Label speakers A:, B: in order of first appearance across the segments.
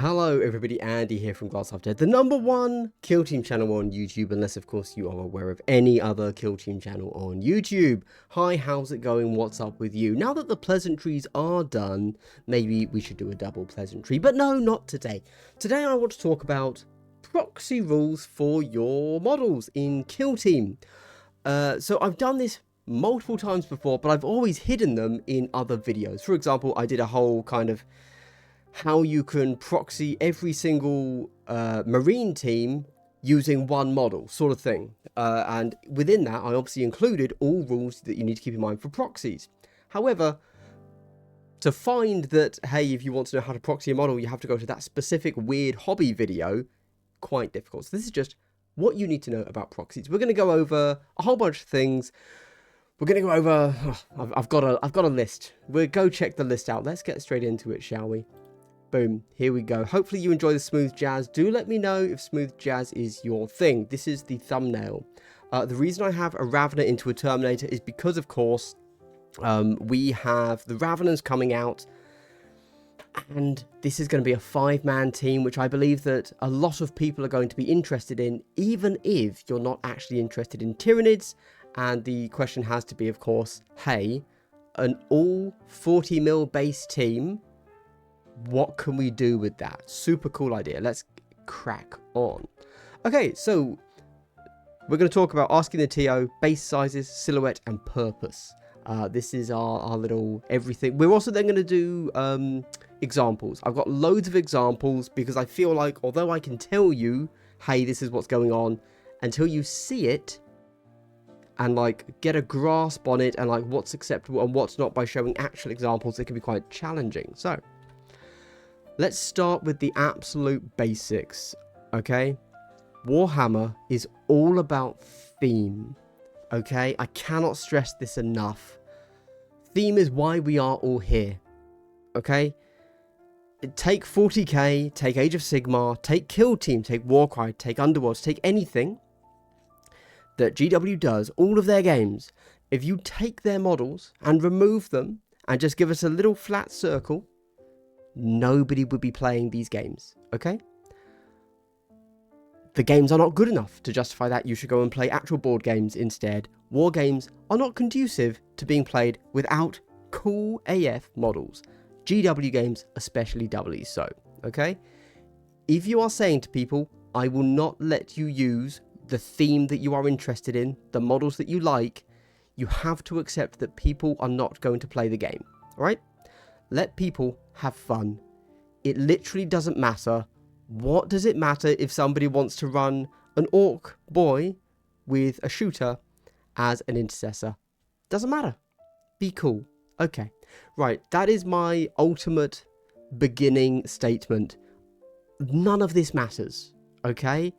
A: Hello everybody, Andy here from Glassafter, the #1 kill team channel on YouTube, unless of course you are aware of any other kill team channel on YouTube. Hi, how's it going? What's up with you? Now that the pleasantries are done, maybe we should do a double pleasantry, but no, not today. Today I want to talk about proxy rules for your models in kill team. So I've done this multiple times before, but I've always hidden them in other videos. For example, I did a whole kind of how you can proxy every single marine team using one model sort of thing, and within that I obviously included all rules that you need to keep in mind for proxies. However, to find that, hey, if you want to know how to proxy a model, you have to go to that specific weird hobby video, quite difficult. So this is just what you need to know about proxies. We're going to go over a whole bunch of things. We're going to go over I've got a list. We'll go check the list out. Let's get straight into it, shall we? Boom, here we go. Hopefully you enjoy the smooth jazz. Do let me know if smooth jazz is your thing. This is the thumbnail. The reason I have a Ravener into a Terminator is because, of course, we have the Raveners coming out, and this is going to be a 5-man team, which I believe that a lot of people are going to be interested in, even if you're not actually interested in Tyranids. And the question has to be, of course, hey, an all 40 mil base team, what can we do with that? Super cool idea. Let's crack on. Okay, so we're going to talk about asking the TO, base sizes, silhouette, and purpose. This is our little everything. We're also then going to do examples. I've got loads of examples because I feel like, although I can tell you, hey, this is what's going on, until you see it and like get a grasp on it and like what's acceptable and what's not by showing actual examples, it can be quite challenging. So let's start with the absolute basics, okay? Warhammer is all about theme, okay? I cannot stress this enough. Theme is why we are all here, okay? Take 40k, take Age of Sigmar, take Kill Team, take Warcry, take Underworlds, take anything that GW does, all of their games. If you take their models and remove them and just give us a little flat circle, nobody would be playing these games, okay? The games are not good enough to justify that. You should go and play actual board games instead. War games are not conducive to being played without cool AF models. GW games especially doubly so, okay? If you are saying to people, I will not let you use the theme that you are interested in, the models that you like, you have to accept that people are not going to play the game, all right? Let people have fun. It literally doesn't matter. What does it matter if somebody wants to run an orc boy with a shooter as an intercessor? Doesn't matter. Be cool. Okay. Right. That is my ultimate beginning statement. None of this matters. Okay?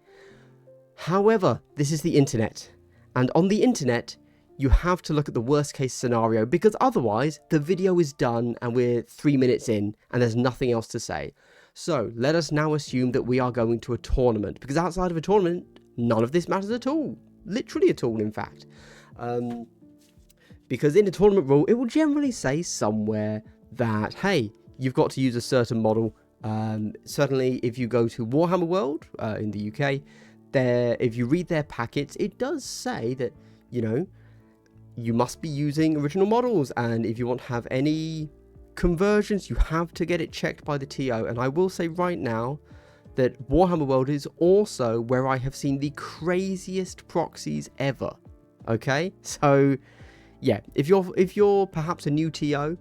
A: However, this is the internet. And on the internet, you have to look at the worst case scenario, because otherwise the video is done and we're 3 minutes in and there's nothing else to say. So let us now assume that we are going to a tournament, because outside of a tournament, none of this matters at all. Literally at all, in fact. Because in a tournament rule, it will generally say somewhere that, hey, you've got to use a certain model. Certainly if you go to Warhammer World in the UK, if you read their packets, it does say that, you know, you must be using original models, and if you want to have any conversions, you have to get it checked by the TO. And I will say right now that Warhammer World is also where I have seen the craziest proxies ever. Okay, so yeah, if you're perhaps a new TO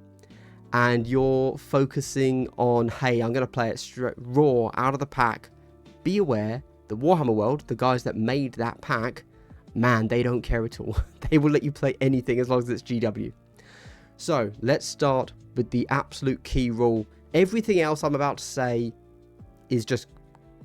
A: and you're focusing on, hey, I'm going to play it straight raw out of the pack, be aware the Warhammer World, the guys that made that pack, man, they don't care at all. They will let you play anything as long as it's GW. So let's start with the absolute key rule. Everything else I'm about to say is just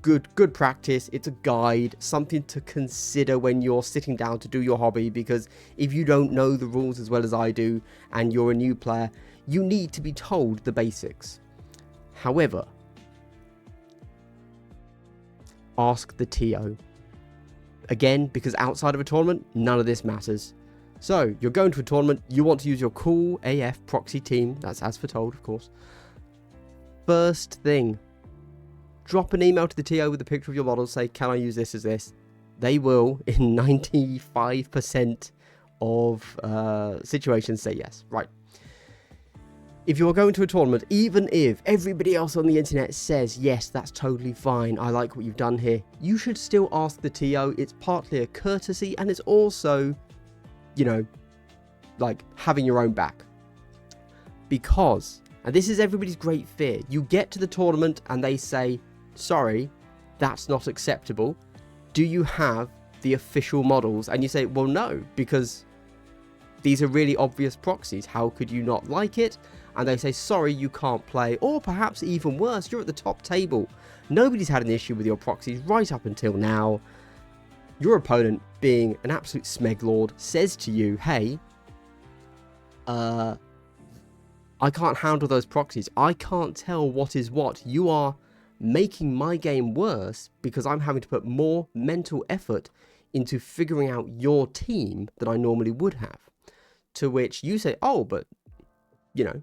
A: good practice. It's a guide, something to consider when you're sitting down to do your hobby, because if you don't know the rules as well as I do and you're a new player, you need to be told the basics. However, ask the TO. Again, because outside of a tournament, none of this matters. So, you're going to a tournament, you want to use your cool AF proxy team, that's as foretold, of course. First thing, drop an email to the TO with a picture of your model, say, can I use this as this? They will, in 95% of situations, say yes. Right. If you're going to a tournament, even if everybody else on the internet says, yes, that's totally fine, I like what you've done here, you should still ask the TO. It's partly a courtesy, and it's also, you know, like having your own back. Because, and this is everybody's great fear, you get to the tournament and they say, sorry, that's not acceptable. Do you have the official models? And you say, well, no, because these are really obvious proxies. How could you not like it? And they say, sorry, you can't play. Or perhaps even worse, you're at the top table. Nobody's had an issue with your proxies right up until now. Your opponent, being an absolute smeglord, says to you, hey, I can't handle those proxies. I can't tell what is what. You are making my game worse because I'm having to put more mental effort into figuring out your team than I normally would have. To which you say, oh, but, you know,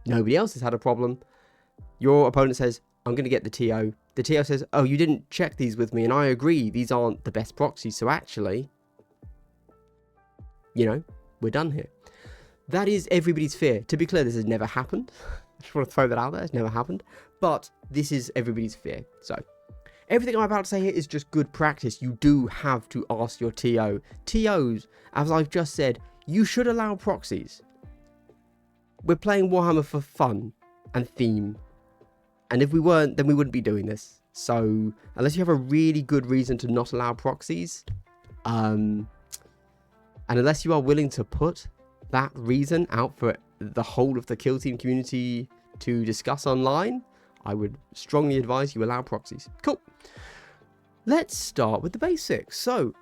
A: nobody else has had a problem. Your opponent says, I'm going to get the TO. The TO says, oh, you didn't check these with me, and I agree, these aren't the best proxies, so actually, you know, we're done here. That is everybody's fear. To be clear, this has never happened. I just want to throw that out there. It's never happened. But this is everybody's fear. So, everything I'm about to say here is just good practice. You do have to ask your TO. TOs, as I've just said, you should allow proxies. We're playing Warhammer for fun and theme. And if we weren't, then we wouldn't be doing this. So, unless you have a really good reason to not allow proxies, and unless you are willing to put that reason out for the whole of the kill team community to discuss online, I would strongly advise you allow proxies. Cool. Let's start with the basics. So,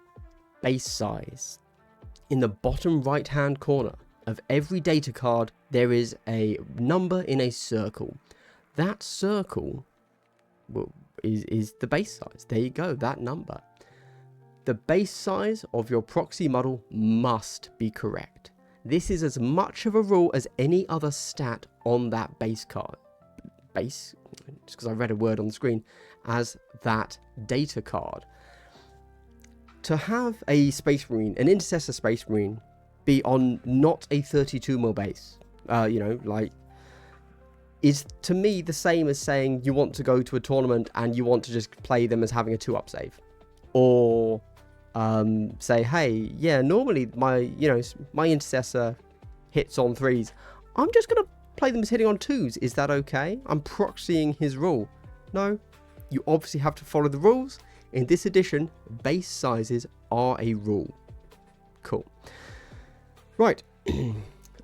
A: base size. In the bottom right hand corner of every data card, there is a number in a circle. That circle is the base size. There you go, that number. The base size of your proxy model must be correct. This is as much of a rule as any other stat on that base card. Base, just because I read a word on the screen, as that data card. To have a Space Marine, an Intercessor Space Marine, be on not a 32mm base, you know, like, is to me the same as saying you want to go to a tournament and you want to just play them as having a 2-up save. Or say, hey, yeah, normally my Intercessor hits on 3s. I'm just going to play them as hitting on 2s. Is that okay? I'm proxying his rule. No, you obviously have to follow the rules. In this edition, base sizes are a rule. Cool. Right.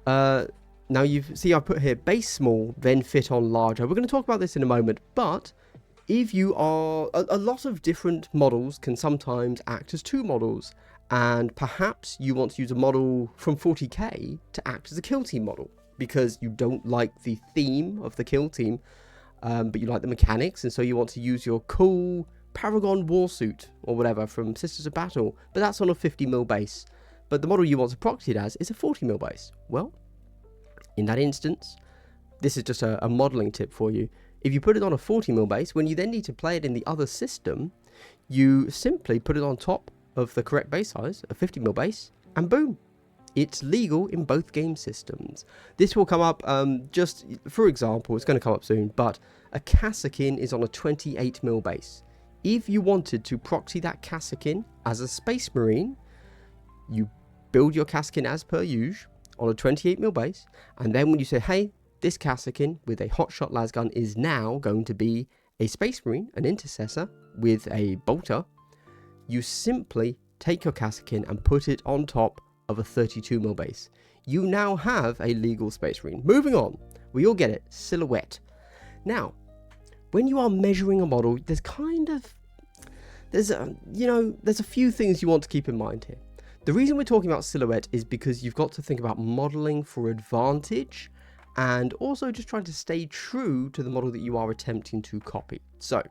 A: Now you see I put here base small, then fit on larger. We're going to talk about this in a moment, but if you are, a lot of different models can sometimes act as 2 models, and perhaps you want to use a model from 40k to act as a kill team model because you don't like the theme of the kill team, but you like the mechanics, and so you want to use your cool Paragon Warsuit or whatever from Sisters of Battle, but that's on a 50mm base. But the model you want to proxy it as is a 40mm base. Well, in that instance, this is just a modeling tip for you. If you put it on a 40mm base, when you then need to play it in the other system, you simply put it on top of the correct base size, a 50mm base, and boom. It's legal in both game systems. This will come up, just for example, it's going to come up soon, but a Kassakin is on a 28mm base. If you wanted to proxy that Kassakin as a Space Marine, you build your Kassakin as per usual on a 28mm base, and then when you say, hey, this Kassakin with a hotshot lasgun is now going to be a Space Marine, an Intercessor with a bolter, you simply take your Kassakin and put it on top of a 32mm base. You now have a legal Space Marine. Moving on, we all get it, silhouette. Now, when you are measuring a model, there's a few things you want to keep in mind here. The reason we're talking about silhouette is because you've got to think about modeling for advantage and also just trying to stay true to the model that you are attempting to copy. So,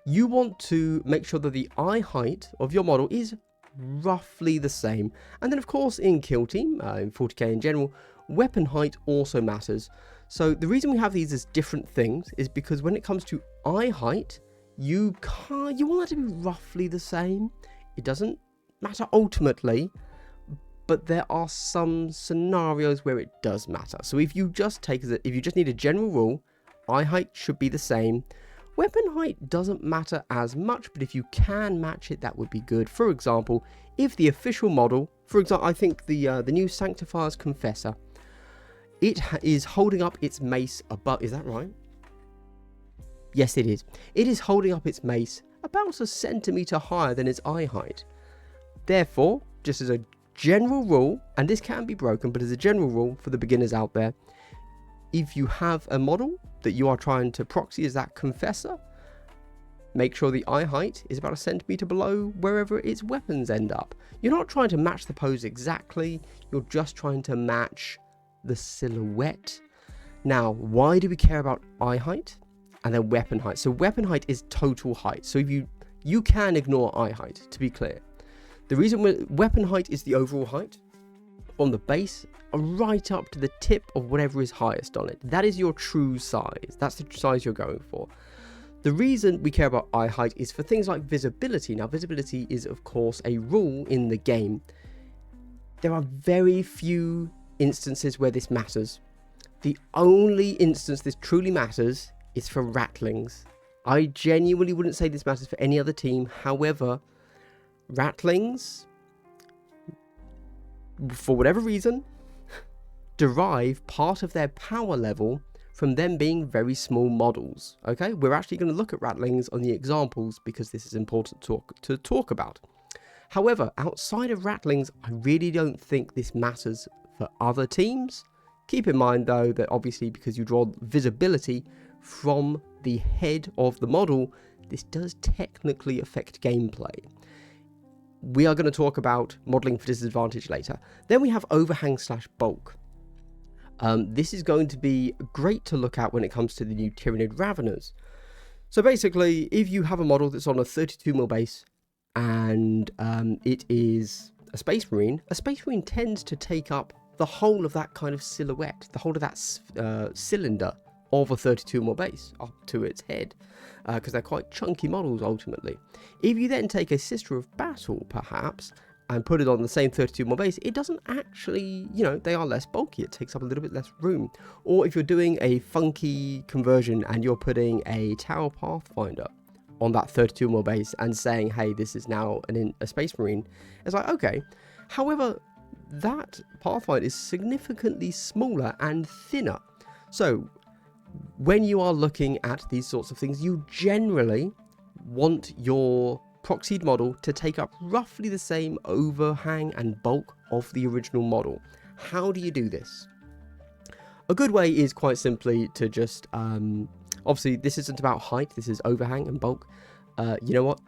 A: you want to make sure that the eye height of your model is roughly the same. And then, of course, in Kill Team, in 40k in general, weapon height also matters. So the reason we have these as different things is because when it comes to eye height, you want that to be roughly the same. It doesn't matter ultimately, but there are some scenarios where it does matter. So if you just need a general rule, eye height should be the same. Weapon height doesn't matter as much, but if you can match it, that would be good. For example, if the official model, for example, I think the new Sanctifier's Confessor, it is holding up its mace above. Is that right? Yes, it is. It is holding up its mace about a centimetre higher than its eye height. Therefore, just as a general rule, and this can be broken, but as a general rule for the beginners out there, if you have a model that you are trying to proxy as that Confessor, make sure the eye height is about a centimetre below wherever its weapons end up. You're not trying to match the pose exactly, you're just trying to match the silhouette. Now, why do we care about eye height and then weapon height? So weapon height is total height. So if you can ignore eye height, to be clear. The reason weapon height is the overall height on the base, right up to the tip of whatever is highest on it. That is your true size. That's the size you're going for. The reason we care about eye height is for things like visibility. Now, visibility is, of course, a rule in the game. There are very few instances where this matters. The only instance this truly matters is for Ratlings. I genuinely wouldn't say this matters for any other team. However, Ratlings, for whatever reason, derive part of their power level from them being very small models. Okay, we're actually going to look at Ratlings on the examples because this is important to talk about. However, outside of Ratlings, I really don't think this matters for other teams. Keep in mind though that obviously because you draw visibility from the head of the model, this does technically affect gameplay. We are going to talk about modeling for disadvantage later. Then we have overhang / bulk. This is going to be great to look at when it comes to the new Tyranid Raveners. So basically, if you have a model that's on a 32mm base and it is a Space Marine tends to take up the whole of that kind of silhouette, the whole of that cylinder of a 32mm base up to its head, because they're quite chunky models ultimately. If you then take a Sister of Battle, perhaps, and put it on the same 32mm base, it doesn't actually, they are less bulky. It takes up a little bit less room. Or if you're doing a funky conversion and you're putting a Tower Pathfinder on that 32mm base and saying, hey, this is now a Space Marine, it's like, okay. However, that Pathfinder is significantly smaller and thinner. So when you are looking at these sorts of things, you generally want your proxied model to take up roughly the same overhang and bulk of the original model. How do you do this? A good way is quite simply to just, obviously this isn't about height, this is overhang and bulk. You know what?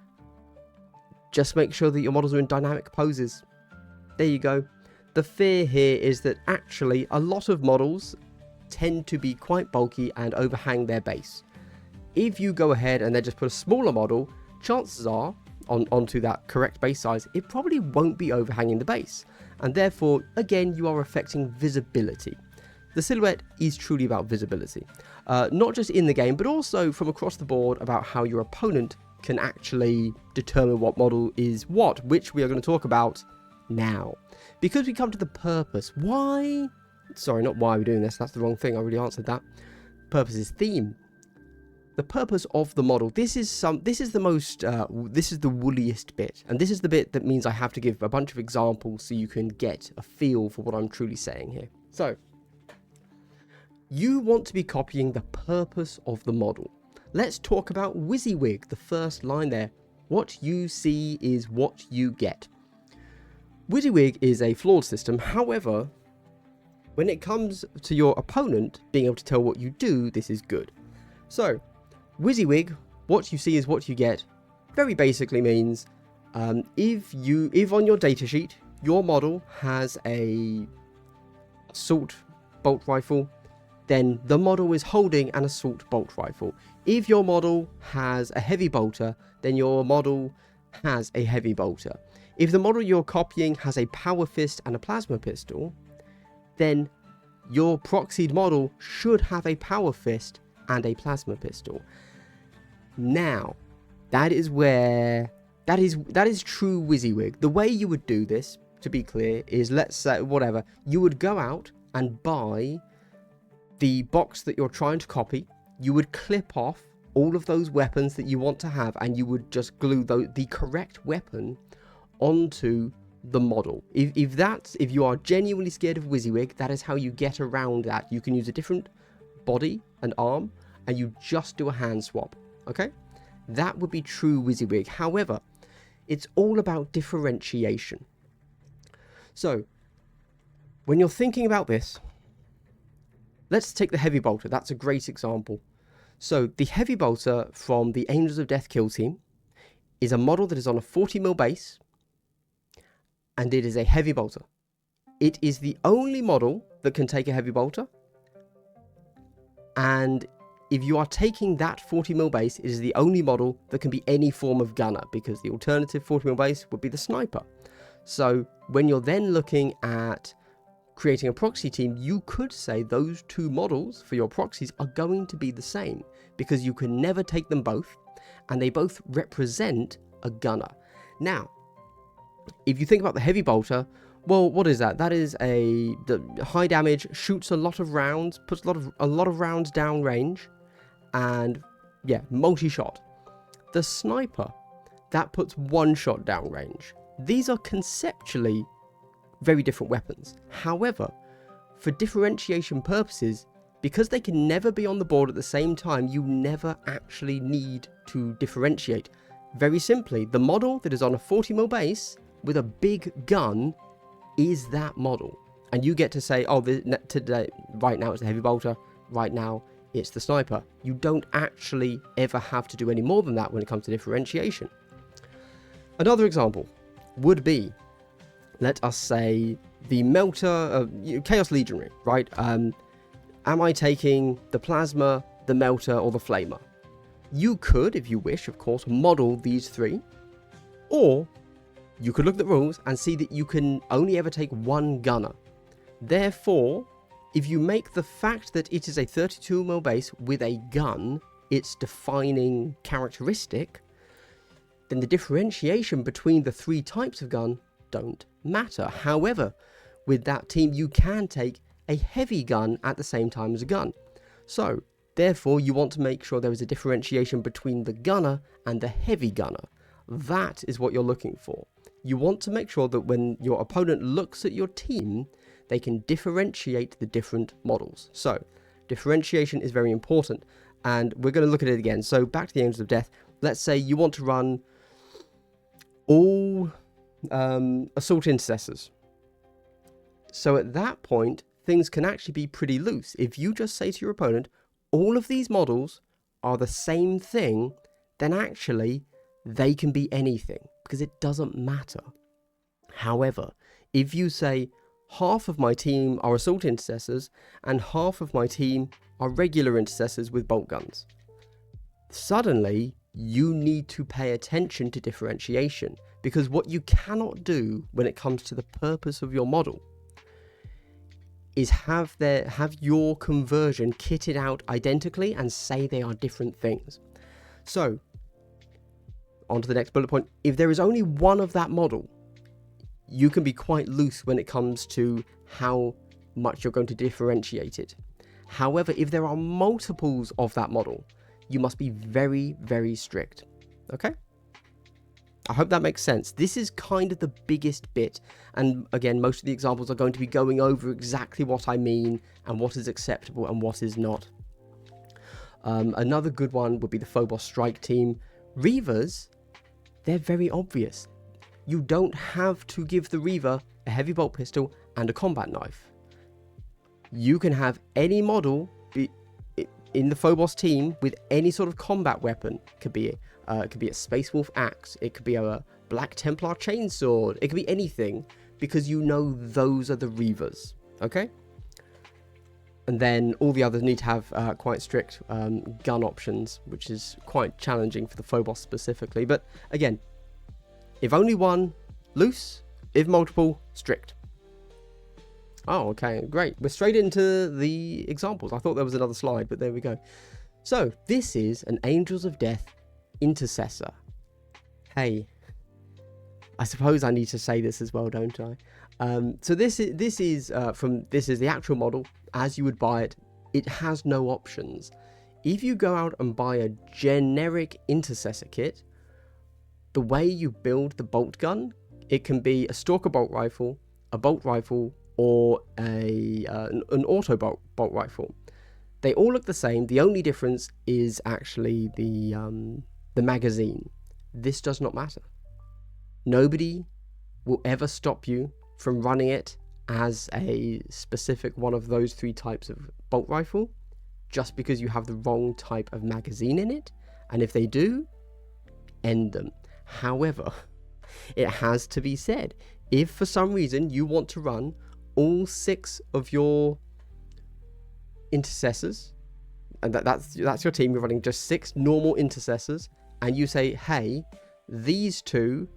A: Just make sure that your models are in dynamic poses. There you go. The fear here is that actually a lot of models tend to be quite bulky and overhang their base. If you go ahead and then just put a smaller model, chances are, onto that correct base size, it probably won't be overhanging the base. And therefore, again, you are affecting visibility. The silhouette is truly about visibility. Not just in the game, but also from across the board about how your opponent can actually determine what model is what, which we are going to talk about now. Because we come to the purpose. Why? Sorry, not why we're doing this. That's the wrong thing. I already answered that. Purpose is theme. The purpose of the model. This is the woolliest bit, and this is the bit that means I have to give a bunch of examples so you can get a feel for what I'm truly saying here. So, you want to be copying the purpose of the model. Let's talk about WYSIWYG, the first line there. What you see is what you get. WYSIWYG is a flawed system. However, when it comes to your opponent being able to tell what you do, this is good. So, WYSIWYG, what you see is what you get, very basically means if on your datasheet your model has a assault bolt rifle, then the model is holding an assault bolt rifle. If your model has a heavy bolter, then your model has a heavy bolter. If the model you're copying has a power fist and a plasma pistol, then your proxied model should have a power fist and a plasma pistol. Now, that is where that is true WYSIWYG. The way you would do this, to be clear, is, let's say, whatever, you would go out and buy the box that you're trying to copy. You would clip off all of those weapons that you want to have, and you would just glue the correct weapon onto the model. If you are genuinely scared of WYSIWYG, that is how you get around that. You can use a different body and arm, and you just do a hand swap. Okay, that would be true WYSIWYG. However, it's all about differentiation. So when you're thinking about this, let's take the heavy bolter. That's a great example. So the heavy bolter from the Angels of Death kill team is a model that is on a 40mm base, and it is a heavy bolter. It is the only model that can take a heavy bolter, and if you are taking that 40mm base, it is the only model that can be any form of gunner, because the alternative 40mm base would be the sniper. So when you're then looking at creating a proxy team, you could say those two models for your proxies are going to be the same, because you can never take them both, and they both represent a gunner. Now, if you think about the heavy bolter, well, what is that? That is the high damage, shoots a lot of rounds, puts a lot of rounds down range, and yeah, multi-shot. The sniper, that puts one shot down range. These are conceptually very different weapons. However, for differentiation purposes, because they can never be on the board at the same time, you never actually need to differentiate. Very simply, the model that is on a 40mm base with a big gun is that model, and you get to say, oh, today, right now it's the heavy bolter, right now it's the sniper. You don't actually ever have to do any more than that when it comes to differentiation. Another example would be, let us say, the melter, Chaos Legionary, right? Am I taking the plasma, the melter, or the flamer? You could, if you wish, of course, model these three, or you could look at the rules and see that you can only ever take one gunner. Therefore, if you make the fact that it is a 32mm base with a gun its defining characteristic, then the differentiation between the three types of gun don't matter. However, with that team, you can take a heavy gun at the same time as a gun. So, therefore, you want to make sure there is a differentiation between the gunner and the heavy gunner. That is what you're looking for. You want to make sure that when your opponent looks at your team, they can differentiate the different models. So, differentiation is very important, and we're going to look at it again. So, back to the Angels of Death. Let's say you want to run all assault intercessors. So at that point, things can actually be pretty loose. If you just say to your opponent, all of these models are the same thing, then actually they can be anything, because it doesn't matter. However, if you say half of my team are assault intercessors and half of my team are regular intercessors with bolt guns, suddenly you need to pay attention to differentiation, because what you cannot do when it comes to the purpose of your model is have your conversion kitted out identically and say they are different things. So, on to the next bullet point. If there is only one of that model, you can be quite loose when it comes to how much you're going to differentiate it. However, if there are multiples of that model, you must be very, very strict. Okay? I hope that makes sense. This is kind of the biggest bit, and again, most of the examples are going to be going over exactly what I mean and what is acceptable and what is not. Another good one would be the Phobos Strike team. Reavers, they're very obvious. You don't have to give the Reaver a heavy bolt pistol and a combat knife. You can have any model in the Phobos team with any sort of combat weapon. It could be a Space Wolf axe, it could be a Black Templar chainsword, it could be anything, because you know those are the Reavers, okay? And then all the others need to have quite strict gun options, which is quite challenging for the Phobos specifically. But again, if only one, loose; if multiple, strict. Oh, okay, great. We're straight into the examples. I thought there was another slide, but there we go. So this is an Angels of Death intercessor. Hey, I suppose I need to say this as well, don't I? So this is the actual model as you would buy it. It has no options. If you go out and buy a generic intercessor kit, the way you build the bolt gun, it can be a stalker bolt rifle, a bolt rifle, or an auto bolt rifle. They all look the same. The only difference is actually the magazine. This does not matter. Nobody will ever stop you from running it as a specific one of those 3 types of bolt rifle, just because you have the wrong type of magazine in it. And if they do, end them. However, it has to be said, if for some reason you want to run all 6 of your intercessors, and that's your team, you're running just 6 normal intercessors, and you say, hey, these 2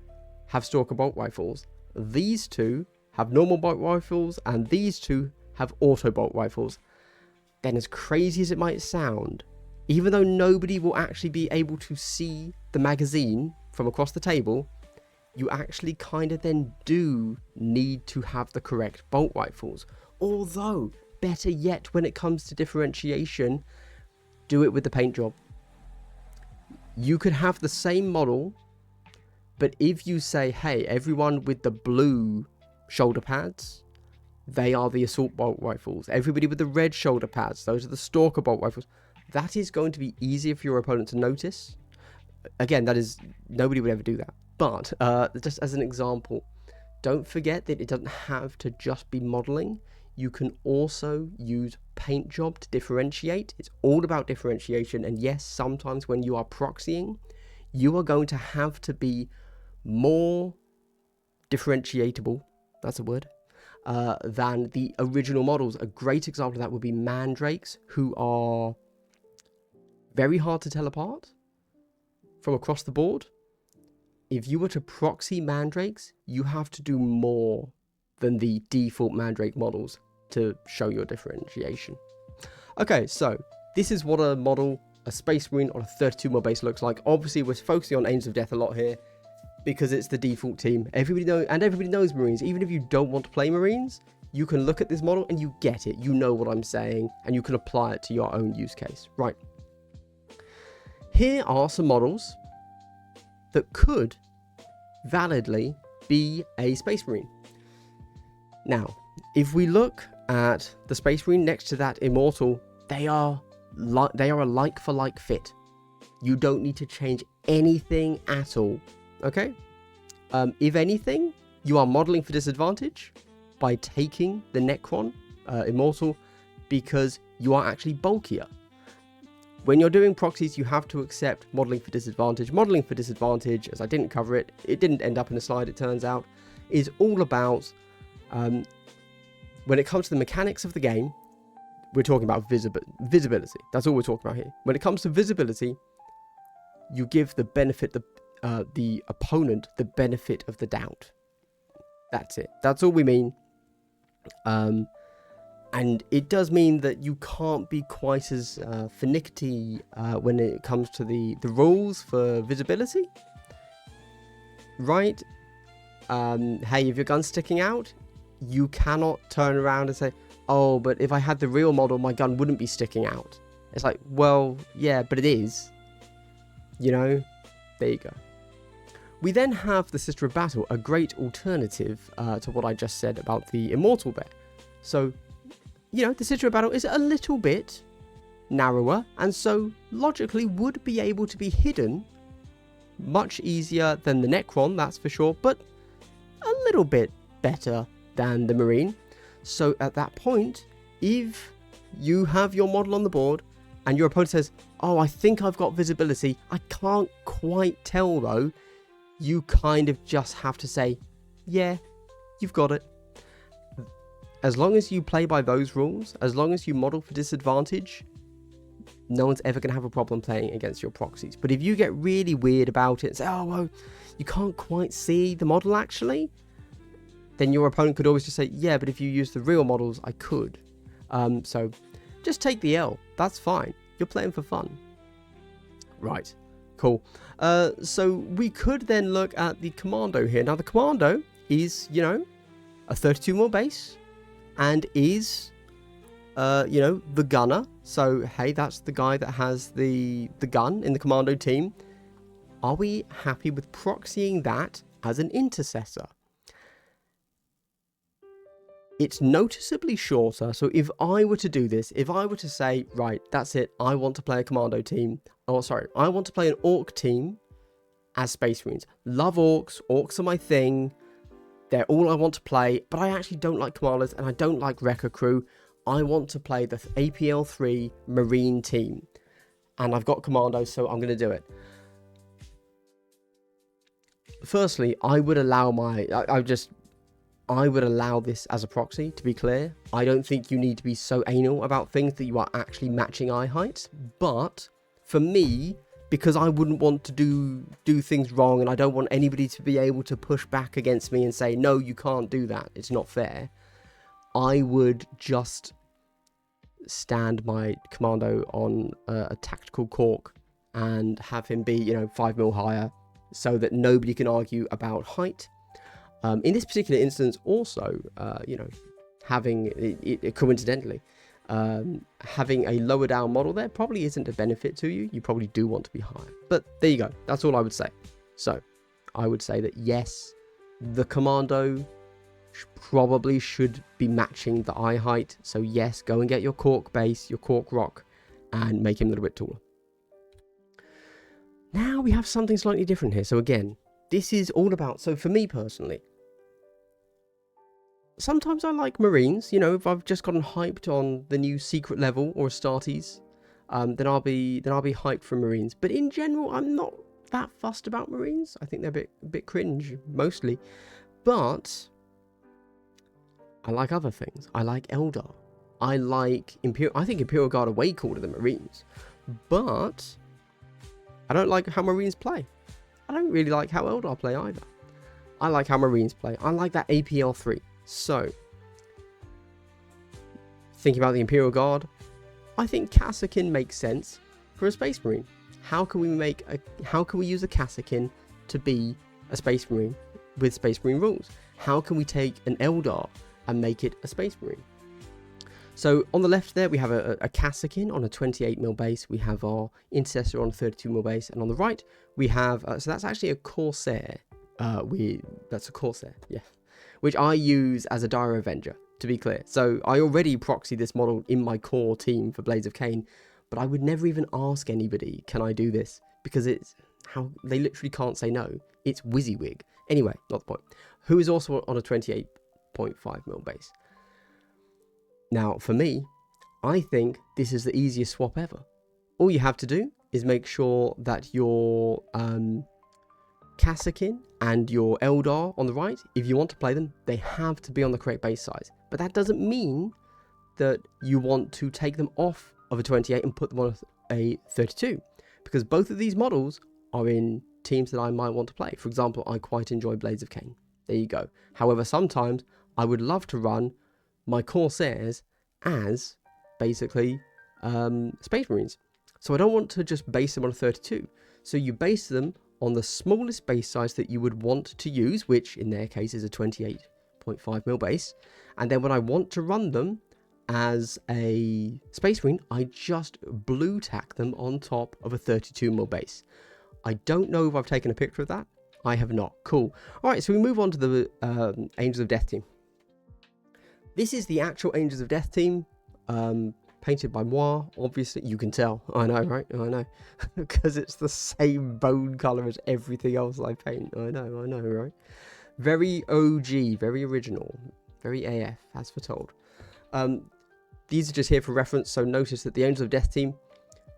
A: have stalker bolt rifles, these 2 have normal bolt rifles, and these 2 have auto bolt rifles, then as crazy as it might sound, even though nobody will actually be able to see the magazine from across the table, you actually kind of then do need to have the correct bolt rifles. Although, better yet, when it comes to differentiation, do it with the paint job. You could have the same model, but if you say, hey, everyone with the blue shoulder pads, they are the assault bolt rifles. Everybody with the red shoulder pads, those are the stalker bolt rifles. That is going to be easier for your opponent to notice. Again, that is, nobody would ever do that. But just as an example, don't forget that it doesn't have to just be modeling. You can also use paint job to differentiate. It's all about differentiation. And yes, sometimes when you are proxying, you are going to have to be more differentiatable, that's a word, than the original models. A great example of that would be mandrakes, who are very hard to tell apart from across the board. If you were to proxy mandrakes, you have to do more than the default mandrake models to show your differentiation. Okay, so this is what a model, a Space Marine on a 32 mil base looks like. Obviously, we're focusing on Angels of Death a lot here because it's the default team. Everybody knows Marines. Even if you don't want to play Marines, you can look at this model and you get it. You know what I'm saying, and you can apply it to your own use case. Right. Here are some models that could validly be a Space Marine. Now, if we look at the Space Marine next to that Immortal, they are a like for like fit. You don't need to change anything at all. Okay? If anything, you are modeling for disadvantage by taking the Necron Immortal because you are actually bulkier. When you're doing proxies, you have to accept modeling for disadvantage. Modeling for disadvantage, as I didn't cover it, it didn't end up in a slide, it turns out, is all about, when it comes to the mechanics of the game, we're talking about visibility. That's all we're talking about here. When it comes to visibility, you give the opponent the benefit of the doubt. That's it. That's all we mean. And it does mean that you can't be quite as finicky when it comes to the rules for visibility. Right? Hey, if your gun's sticking out, you cannot turn around and say, oh, but if I had the real model, my gun wouldn't be sticking out. It's like, well, yeah, but it is. You know? There you go. We then have the Sister of Battle, a great alternative to what I just said about the Immortal there. So, you know, the Sister of Battle is a little bit narrower, and so logically would be able to be hidden much easier than the Necron, that's for sure, but a little bit better than the Marine. So at that point, if you have your model on the board and your opponent says, oh, I think I've got visibility, I can't quite tell though, you kind of just have to say, yeah, you've got it. As long as you play by those rules, as long as you model for disadvantage, no one's ever going to have a problem playing against your proxies. But if you get really weird about it and say, oh, well, you can't quite see the model actually, then your opponent could always just say, yeah, but if you use the real models, I could. So just take the L. That's fine. You're playing for fun. Right. Cool. So we could then look at the Commando here. Now, the Commando is, you know, a 32 mil base and is, you know, the gunner. So, hey, that's the guy that has the gun in the Commando team. Are we happy with proxying that as an intercessor? It's noticeably shorter. So if I were to do this, if I were to say, right, that's it, I want to play a Commando team. Oh, sorry, I want to play an Orc team as Space Marines. Love Orcs. Orcs are my thing. They're all I want to play. But I actually don't like Commandos and I don't like Wrecker Crew. I want to play the APL3 Marine team. And I've got Commando, so I'm going to do it. Firstly, I would allow I would allow this as a proxy, to be clear. I don't think you need to be so anal about things that you are actually matching eye heights. But for me, because I wouldn't want to do things wrong and I don't want anybody to be able to push back against me and say, no, you can't do that, it's not fair, I would just stand my Commando on a tactical cork and have him be, you know, 5 mil higher so that nobody can argue about height. In this particular instance, also, you know, having it coincidentally, having a lower down model there probably isn't a benefit to you. You probably do want to be higher. But there you go. That's all I would say. So I would say that yes, the Commando probably should be matching the eye height. So yes, go and get your cork base, your cork rock, and make him a little bit taller. Now we have something slightly different here. So again, this is all about, so for me personally, sometimes I like Marines, you know, if I've just gotten hyped on the new secret level or Astartes, then I'll be hyped for Marines. But in general, I'm not that fussed about Marines. I think they're a bit cringe, mostly. But I like other things. I like Eldar. I like Imperial. I think Imperial Guard are way cooler than Marines. But I don't like how Marines play. I don't really like how Eldar play either. I like how Marines play. I like that APL3. So, thinking about the Imperial Guard, I think Kassakin makes sense for a Space Marine. How can we use a Kassakin to be a Space Marine with Space Marine rules? How can we take an Eldar and make it a Space Marine? So on the left there, we have a Kassakin on a 28 mil base. We have our Intercessor on a 32 mil base. And on the right, we have, so that's actually a Corsair. That's a Corsair, yeah. Which I use as a Dire Avenger, to be clear. So I already proxy this model in my core team for Blades of Cain, but I would never even ask anybody, can I do this? Because it's how they literally can't say no. It's WYSIWYG. Anyway, not the point. Who is also on a 28.5 mil base. Now, for me, I think this is the easiest swap ever. All you have to do is make sure that your Kassakin and your Eldar on the right, if you want to play them, they have to be on the correct base size. But that doesn't mean that you want to take them off of a 28 and put them on a 32. Because both of these models are in teams that I might want to play. For example, I quite enjoy Blades of Cain. There you go. However, sometimes I would love to run my Corsairs as basically Space Marines. So I don't want to just base them on a 32. So you base them on the smallest base size that you would want to use, which in their case is a 28.5 mil base. And then when I want to run them as a Space Marine, I just blue tack them on top of a 32 mil base. I don't know if I've taken a picture of that. I have not. Cool. All right, so we move on to the Angels of Death team. This is the actual Angels of Death team, painted by moi, obviously. You can tell. I know, right? I know. Because it's the same bone colour as everything else I paint. I know, right? Very OG, very original, very AF, as foretold. These are just here for reference, so notice that the Angels of Death team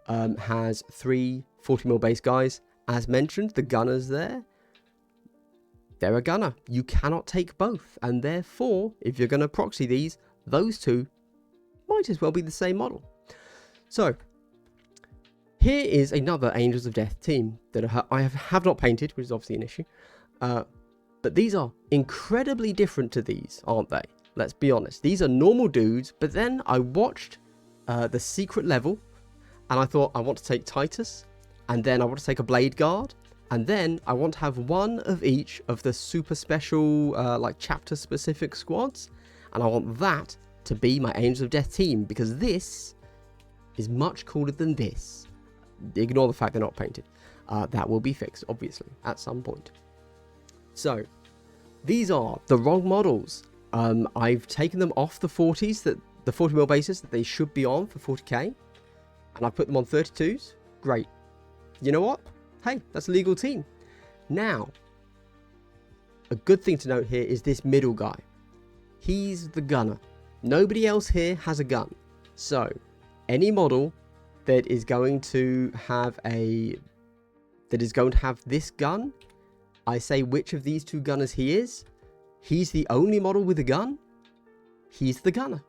A: has 3 40mm base guys. As mentioned, the gunners there, they're a gunner. You cannot take both, and therefore, if you're going to proxy these, those two might as well be the same model. So, here is another Angels of Death team that I have not painted, which is obviously an issue. But these are incredibly different to these, aren't they? Let's be honest. These are normal dudes, but then I watched the secret level, and I thought, I want to take Titus, and then I want to take a Blade Guard, and then I want to have one of each of the super special, like chapter-specific squads, and I want that to be my Angels of Death team, because this is much cooler than this. Ignore the fact they're not painted. That will be fixed, obviously, at some point. So, these are the wrong models. I've taken them off the 40s, the 40mm bases that they should be on for 40k, and I put them on 32s. Great. You know what? Hey, that's a legal team. Now, a good thing to note here is this middle guy. He's the gunner. Nobody else here has a gun. So, any model that is going to have this gun, I say which of these two gunners he is. He's the only model with a gun. He's the gunner.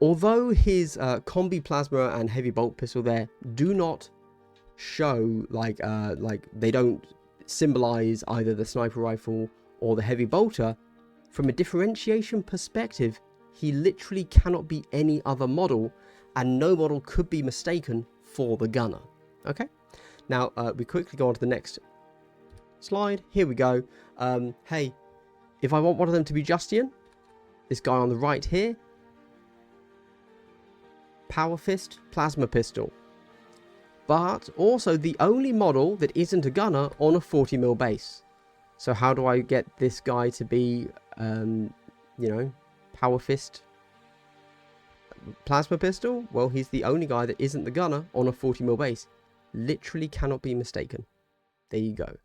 A: Although his combi plasma and heavy bolt pistol there do not show like they don't symbolize either the sniper rifle or the heavy bolter, from a differentiation perspective, he literally cannot be any other model, and no model could be mistaken for the gunner. Okay, now we quickly go on to the next slide. Here we go. Hey, if I want one of them to be Justian, this guy on the right here, Power Fist, Plasma Pistol. But also the only model that isn't a gunner on a 40mm base. So how do I get this guy to be, you know, Power Fist, Plasma Pistol? Well, he's the only guy that isn't the gunner on a 40mm base. Literally cannot be mistaken. There you go.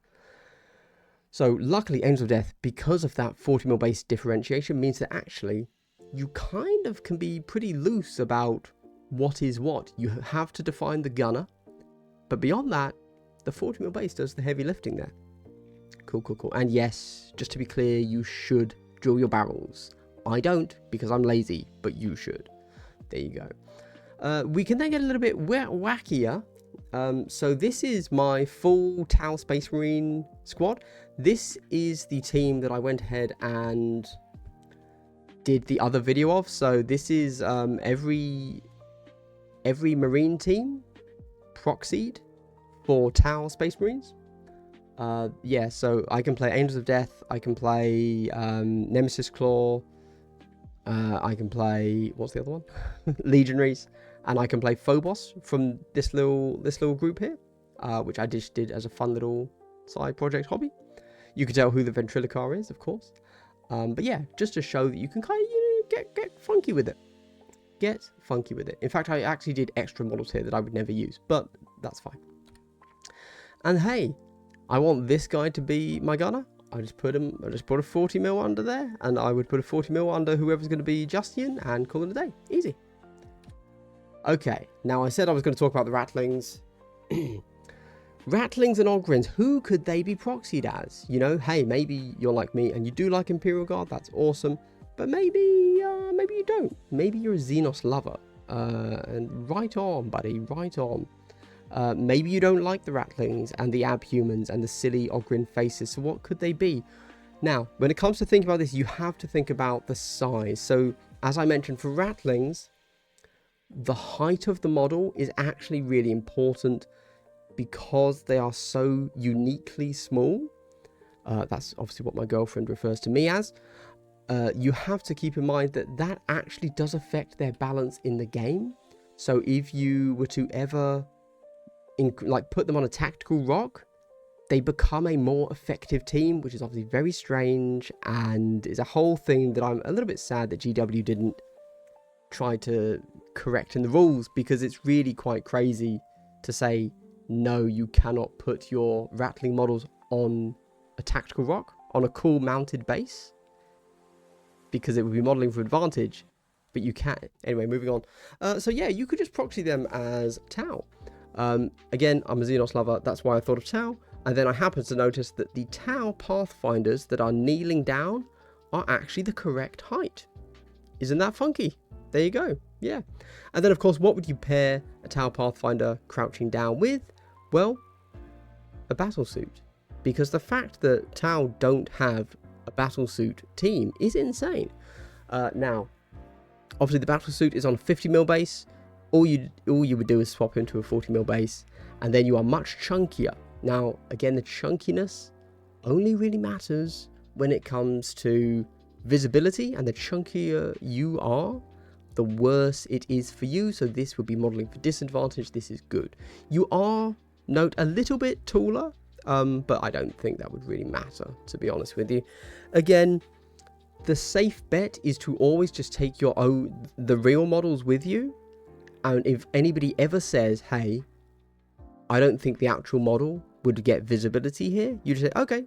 A: So luckily, Angels of Death, because of that 40mm base differentiation, means that actually you kind of can be pretty loose about what is what. You have to define the gunner, but beyond that, the 40mm base does the heavy lifting there. Cool, cool, cool. And yes, just to be clear, you should drill your barrels. I don't, because I'm lazy, but you should. There you go. We can then get a little bit wackier. So this is my full Tau Space Marine squad. This is the team that I went ahead and did the other video of. So this is every Marine team proxied for Tau Space Marines. Yeah, so I can play Angels of Death, I can play Nemesis Claw, I can play, what's the other one? Legionaries, and I can play Phobos from this little group here, which I just did as a fun little side project hobby. You can tell who the Ventriloquar is, of course. But yeah, just to show that you can kind of, you know, get funky with it. Get funky with it. In fact, I actually did extra models here that I would never use, but that's fine. And hey, I want this guy to be my gunner. I just put a 40mm under there, and I would put a 40mm under whoever's going to be Justian, and call it a day. Easy. Okay, now I said I was going to talk about the Rattlings. Rattlings and Ogrins, who could they be proxied as? You know, hey, maybe you're like me and you do like Imperial Guard, that's awesome. But maybe you don't. Maybe you're a Xenos lover. And right on, buddy, right on. Maybe you don't like the Rattlings and the Abhumans and the silly Ogrin faces. So what could they be? Now, when it comes to thinking about this, you have to think about the size. So, as I mentioned, for Rattlings, the height of the model is actually really important because they are so uniquely small. That's obviously what my girlfriend refers to me as. You have to keep in mind that that actually does affect their balance in the game. So if you were to ever put them on a tactical rock, they become a more effective team, which is obviously very strange and is a whole thing that I'm a little bit sad that GW didn't try to correct in the rules, because it's really quite crazy to say, no, you cannot put your Rattling models on a tactical rock, on a cool mounted base, because it would be modeling for advantage, but you can't. Anyway, moving on. So yeah, you could just proxy them as Tau. Again, I'm a Xenos lover, that's why I thought of Tau. And then I happened to notice that the Tau Pathfinders that are kneeling down are actually the correct height. Isn't that funky? There you go. Yeah. And then, of course, what would you pair a Tau Pathfinder crouching down with? Well, a battle suit. because the fact that Tau don't have a battlesuit team is insane. Now, obviously the battlesuit is on a 50mm base. All you would do is swap into a 40mm base, and then you are much chunkier. Now, again, the chunkiness only really matters when it comes to visibility, and the chunkier you are, the worse it is for you. So this would be modeling for disadvantage. This is good. You are, note, a little bit taller, but I don't think that would really matter, to be honest with you. Again, the safe bet is to always just take the real models with you. And if anybody ever says, hey, I don't think the actual model would get visibility here, you just say, okay,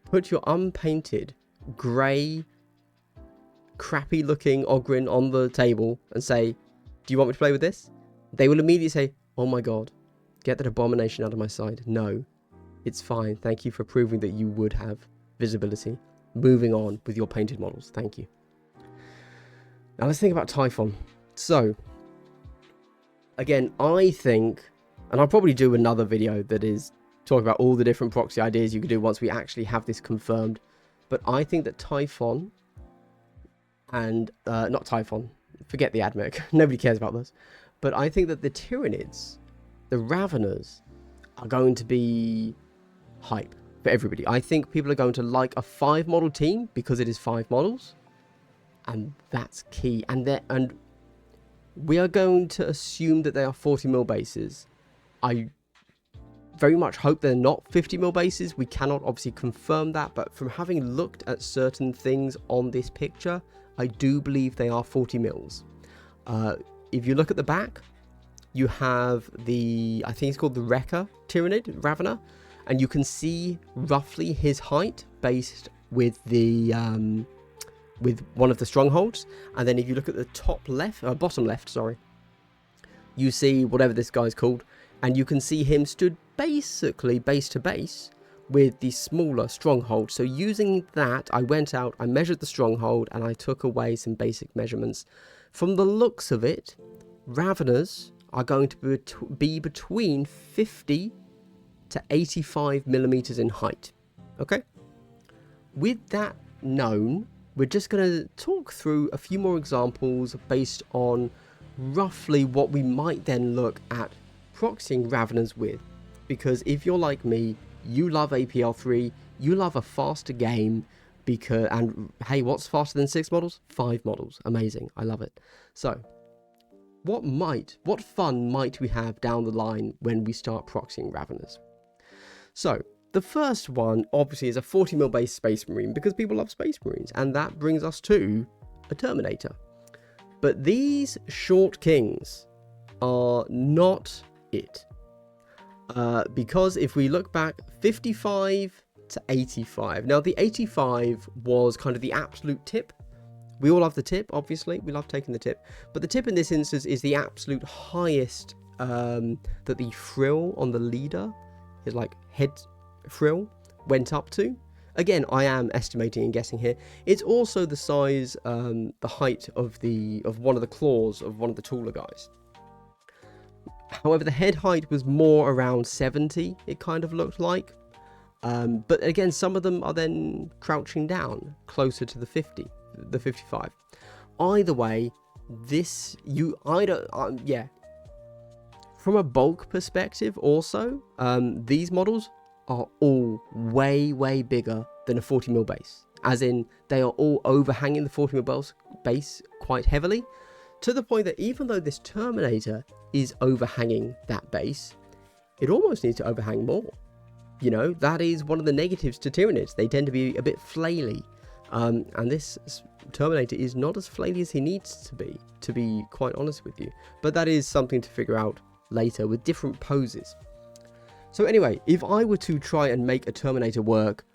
A: put your unpainted, grey, crappy looking Ogryn on the table and say, do you want me to play with this? They will immediately say, oh my god, get that abomination out of my side. No, it's fine. Thank you for proving that you would have visibility. Moving on with your painted models. Thank you. Now let's think about Typhon. So, again, I think, and I'll probably do another video that is talking about all the different proxy ideas you could do once we actually have this confirmed. But I think that Typhon and, not Typhon, forget the Admech, nobody cares about those. But I think that the Tyranids, the Raveners, are going to be hype for everybody. I think people are going to like a 5 model team because it is 5 models. And that's key. And we are going to assume that they are 40mm bases. I very much hope they're not 50mm bases. We cannot obviously confirm that, but from having looked at certain things on this picture, I do believe they are 40mm. If you look at the back, you have I think it's called the Wrecker Tyranid, Ravener, and you can see roughly his height based with with one of the strongholds. And then if you look at the bottom left, sorry, you see whatever this guy's called, and you can see him stood basically base to base with the smaller stronghold. So using that, I went out, I measured the stronghold, and I took away some basic measurements. From the looks of it, Raveners are going to be between 50 to 85mm in height. Okay? With that known, we're just going to talk through a few more examples based on roughly what we might then look at proxying Raveners with. Because if you're like me, you love APL3, you love a faster game, and hey, what's faster than 6 models? 5 models. Amazing. I love it. So, what fun might we have down the line when we start proxying Raveners? So, the first one, obviously, is a 40mm base Space Marine, because people love Space Marines, and that brings us to a Terminator. But these Short Kings are not it. Because if we look back, 55 to 85. Now, the 85 was kind of the absolute tip. We all love the tip, obviously. We love taking the tip. But the tip in this instance is the absolute highest that the frill on the leader, his like head frill, went up to. Again, I am estimating and guessing here. It's also the size, the height of one of the claws of one of the taller guys. However, the head height was more around 70, it kind of looked like. But again, some of them are then crouching down closer to the 50, the 55. Either way, yeah. From a bulk perspective also, these models are all way, way bigger than a 40mm base. As in, they are all overhanging the 40mm base quite heavily, to the point that even though this Terminator is overhanging that base, it almost needs to overhang more. You know, that is one of the negatives to Tyranids. They tend to be a bit flaily. And this Terminator is not as flaily as he needs to be quite honest with you. But that is something to figure out later with different poses. So anyway, if I were to try and make a Terminator work,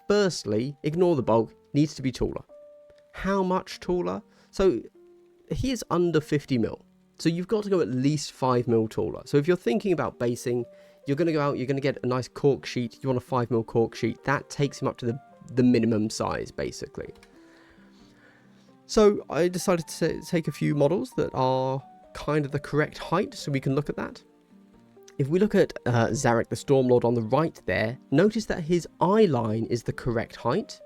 A: firstly, ignore the bulk, needs to be taller. How much taller? So he is under 50mm. So you've got to go at least 5mm taller. So if you're thinking about basing, you're going to go out, you're going to get a nice cork sheet. You want a 5mm cork sheet. That takes him up to the minimum size, basically. So I decided to take a few models that are kind of the correct height, so we can look at that. if we look at Zarek the Stormlord on the right there, notice that his eye line is the correct height.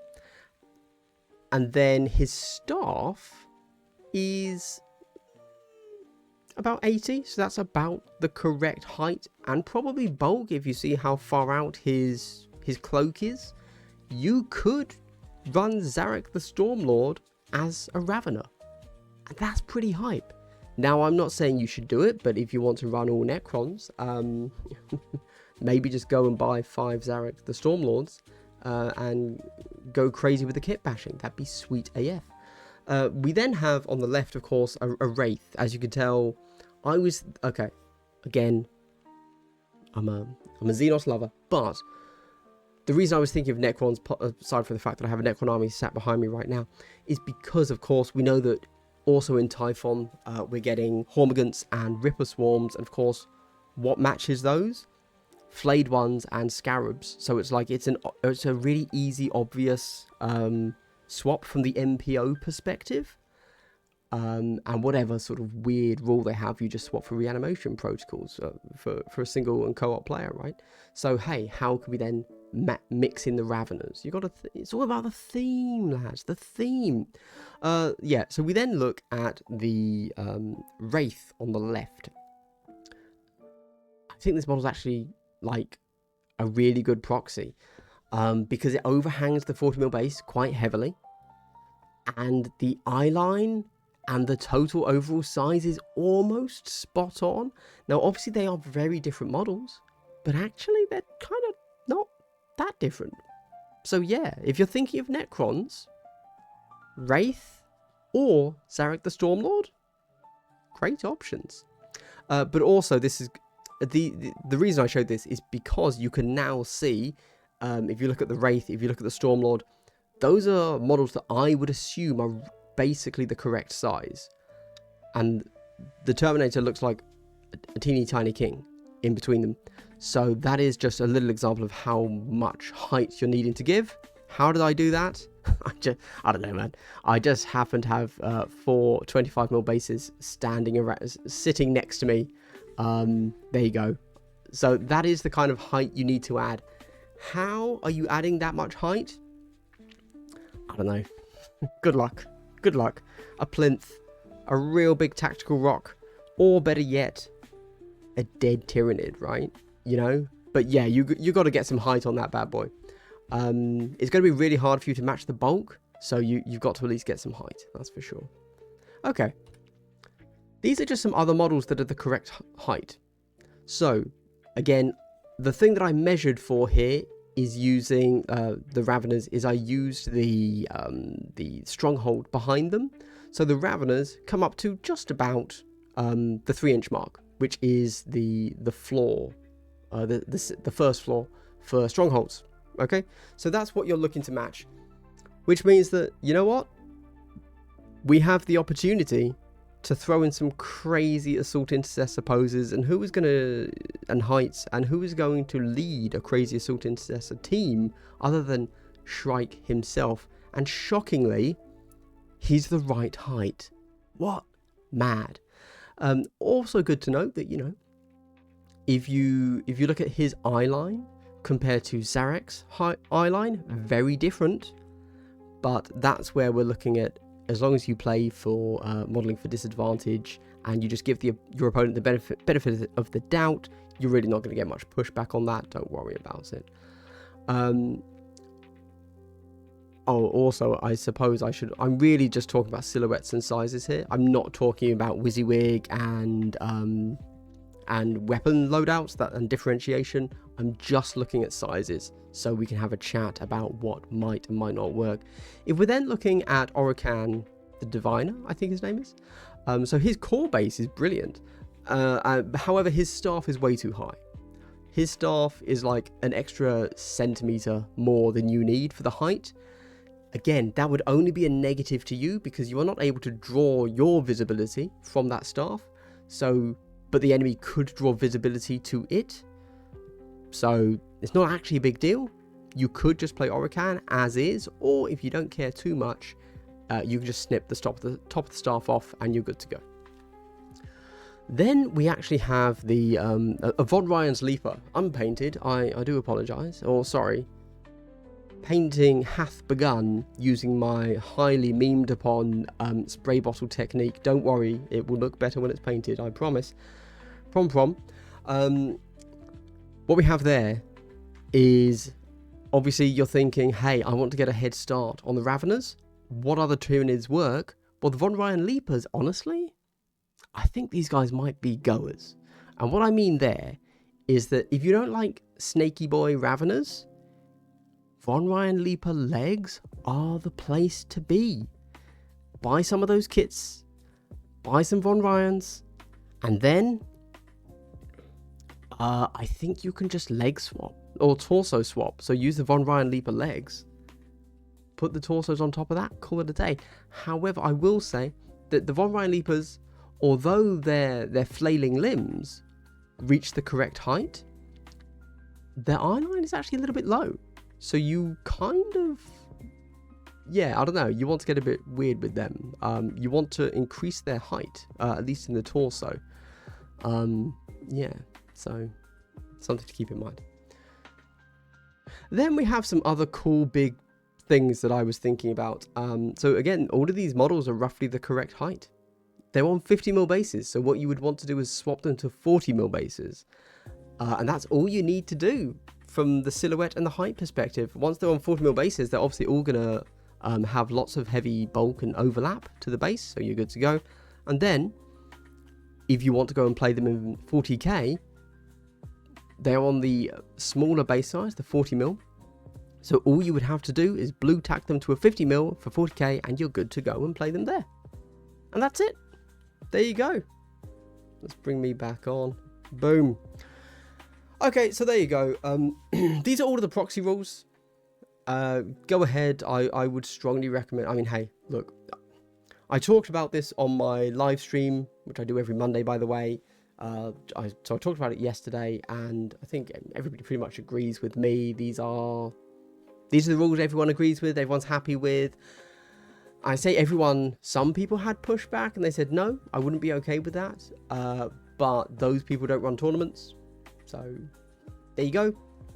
A: And then his staff is about 80, so that's about the correct height and probably bulk. If you see how far out his cloak is, you could run Zarek the Stormlord as a Ravener, and that's pretty hype. Now, I'm not saying you should do it, but if you want to run all Necrons, maybe just go and buy 5 Zarek the Stormlords and go crazy with the kit bashing. That'd be sweet AF. We then have on the left, of course, a Wraith. As you can tell, okay, again, I'm a Xenos lover, but the reason I was thinking of Necrons, aside from the fact that I have a Necron army sat behind me right now, is because, of course, we know that also in Typhon, we're getting Hormagaunts and Ripper Swarms, and of course, what matches those? Flayed ones and Scarabs. So it's like it's a really easy, obvious swap from the MPO perspective. And whatever sort of weird rule they have, you just swap for reanimation protocols for a single and co-op player, right? So hey, how can we then mix in the Raveners? You got to. It's all about the theme, lads. The theme. Yeah. So we then look at the Wraith on the left. I think this model's actually like a really good proxy because it overhangs the 40mm base quite heavily, and the eye line and the total overall size is almost spot on. Now, obviously, they are very different models, but actually, they're kind of not that different. So yeah, if you're thinking of Necrons, Wraith or Zarek the Stormlord, great options. But also, this is the reason I showed this is because you can now see, if you look at the Wraith, if you look at the Stormlord, those are models that I would assume are basically the correct size. And the Terminator looks like a teeny tiny king in between them. So that is just a little example of how much height you're needing to give. How did I do that? I don't know, man. I just happen to have 4 25mm bases sitting next to me. There you go. So that is the kind of height you need to add. How are you adding that much height? I don't know. Good luck. Good luck. A plinth, a real big tactical rock, or better yet, a dead Tyranid, right? You know? But yeah, you got to get some height on that bad boy. It's going to be really hard for you to match the bulk, so you've got to at least get some height. That's for sure. Okay. These are just some other models that are the correct height. So, again, the thing that I measured for here is using the Raveners, is I used the stronghold behind them. So the Raveners come up to just about the 3-inch mark, which is the floor, the first floor for strongholds. Okay, so that's what you're looking to match, which means that, you know what? We have the opportunity to throw in some crazy assault intercessor poses, and who is going to, and heights, and who is going to lead a crazy assault intercessor team other than Shrike himself. And shockingly, he's the right height. What? Mad. Also good to note that, you know, if you look at his eye line compared to Zarek's eye line, very different. But that's where we're looking at, as long as you play for modeling for disadvantage and you just give your opponent the benefit of the doubt, you're really not going to get much pushback on that. Don't worry about it. Oh, also, I suppose I'm really just talking about silhouettes and sizes here. I'm not talking about WYSIWYG and weapon loadouts and differentiation. I'm just looking at sizes, so we can have a chat about what might and might not work. If we're then looking at Orican the Diviner, I think his name is, so his core base is brilliant. However, his staff is way too high. His staff is like an extra centimeter more than you need for the height. Again, that would only be a negative to you because you are not able to draw your visibility from that staff. So, but the enemy could draw visibility to it. So it's not actually a big deal. You could just play Orican as is, or if you don't care too much, you can just snip the top of the staff off and you're good to go. Then we actually have the Von Ryan's Leaper, unpainted. I do apologise, or sorry. Painting hath begun using my highly memed upon spray bottle technique. Don't worry, it will look better when it's painted, I promise. What we have there is, obviously you're thinking, hey, I want to get a head start on the Raveners. What other Tyranids work? Well, the Von Ryan Leapers, honestly, I think these guys might be goers. And what I mean there is that if you don't like snaky boy Raveners, Von Ryan Leaper legs are the place to be. Buy some of those kits, buy some Von Ryans, and then I think you can just leg swap or torso swap. So use the Von Ryan Leaper legs, put the torsos on top of that, call it a day. However, I will say that the Von Ryan Leapers, although their flailing limbs reach the correct height, their eye line is actually a little bit low. So you kind of, yeah, I don't know, you want to get a bit weird with them. You want to increase their height, at least in the torso. Yeah, so something to keep in mind. Then we have some other cool big things that I was thinking about. So again, all of these models are roughly the correct height. They're on 50mm bases, so what you would want to do is swap them to 40mm bases. And that's all you need to do from the silhouette and the height perspective. Once they're on 40mm bases, they're obviously all going to have lots of heavy bulk and overlap to the base, so you're good to go. And then, if you want to go and play them in 40k, they're on the smaller base size, the 40mm. So all you would have to do is blue tack them to a 50mm for 40k, and you're good to go and play them there. And that's it. There you go. Let's bring me back on. Boom. Okay, so there you go. These are all of the proxy rules. Go ahead. I would strongly recommend. I mean, hey, look. I talked about this on my live stream, which I do every Monday, by the way. So I talked about it yesterday, and I think everybody pretty much agrees with me. These are the rules everyone agrees with, everyone's happy with. I say everyone, some people had pushback, and they said, no, I wouldn't be okay with that. But those people don't run tournaments. So, there you go.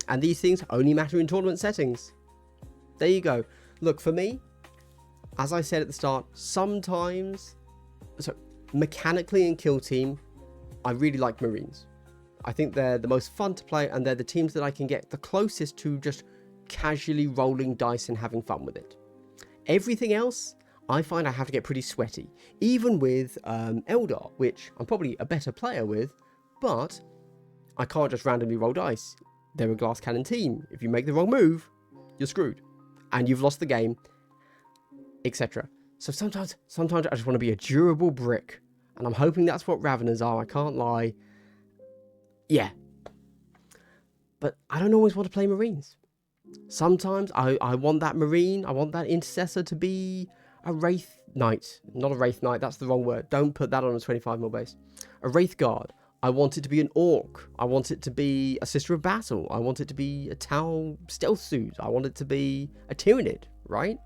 A: And these things only matter in tournament settings. There you go. Look, for me, as I said at the start, sometimes, so mechanically in Kill Team, I really like Marines. I think they're the most fun to play, and they're the teams that I can get the closest to just casually rolling dice and having fun with it. Everything else, I find I have to get pretty sweaty. Even with Eldar, which I'm probably a better player with, but I can't just randomly roll dice. They're a glass cannon team. If you make the wrong move, you're screwed. And you've lost the game, etc. So sometimes I just want to be a durable brick. And I'm hoping that's what Raveners are, I can't lie. Yeah. But I don't always want to play Marines. Sometimes I want that Marine, I want that Intercessor to be a Wraith Knight. Not a Wraith Knight, that's the wrong word. Don't put that on a 25mm base. A Wraith Guard. I want it to be an Orc. I want it to be a Sister of Battle. I want it to be a Tau Stealth Suit. I want it to be a Tyranid, right?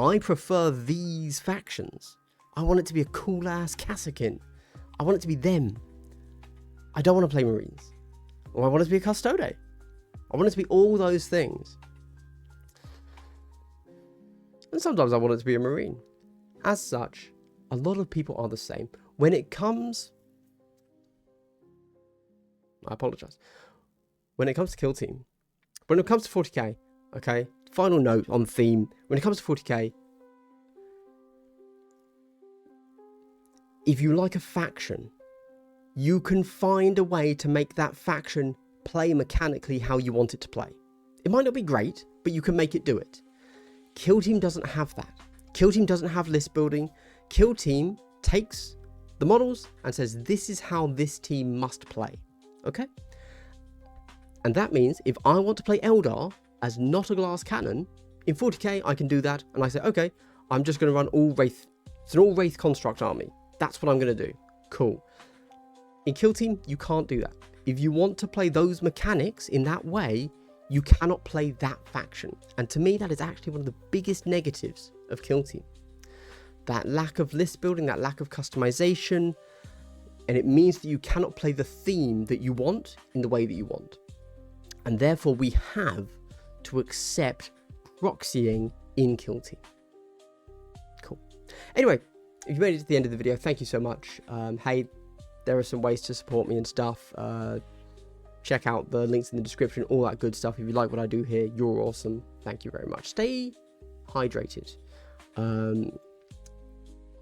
A: I prefer these factions. I want it to be a cool-ass Kassakin. I want it to be them. I don't want to play Marines. Or I want it to be a Custode. I want it to be all those things. And sometimes I want it to be a Marine. As such, a lot of people are the same. When it comes... I apologise. When it comes to Kill Team, when it comes to 40k, okay, final note on theme, when it comes to 40k, if you like a faction, you can find a way to make that faction play mechanically how you want it to play. It might not be great, but you can make it do it. Kill Team doesn't have that. Kill Team doesn't have list building. Kill Team takes the models and says, this is how this team must play. Okay? And that means if I want to play Eldar as not a glass cannon, in 40k I can do that, and I say, okay, I'm just going to run all Wraith. It's an all Wraith construct army. That's what I'm going to do. Cool. In Kill Team, you can't do that. If you want to play those mechanics in that way, you cannot play that faction. And to me, that is actually one of the biggest negatives of Kill Team. That lack of list building, that lack of customization. And it means that you cannot play the theme that you want in the way that you want. And therefore we have to accept proxying in Kill Team. Cool. Anyway, if you made it to the end of the video, thank you so much. Hey, there are some ways to support me and stuff. Check out the links in the description, all that good stuff. If you like what I do here, you're awesome. Thank you very much. Stay hydrated.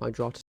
A: Hydrated.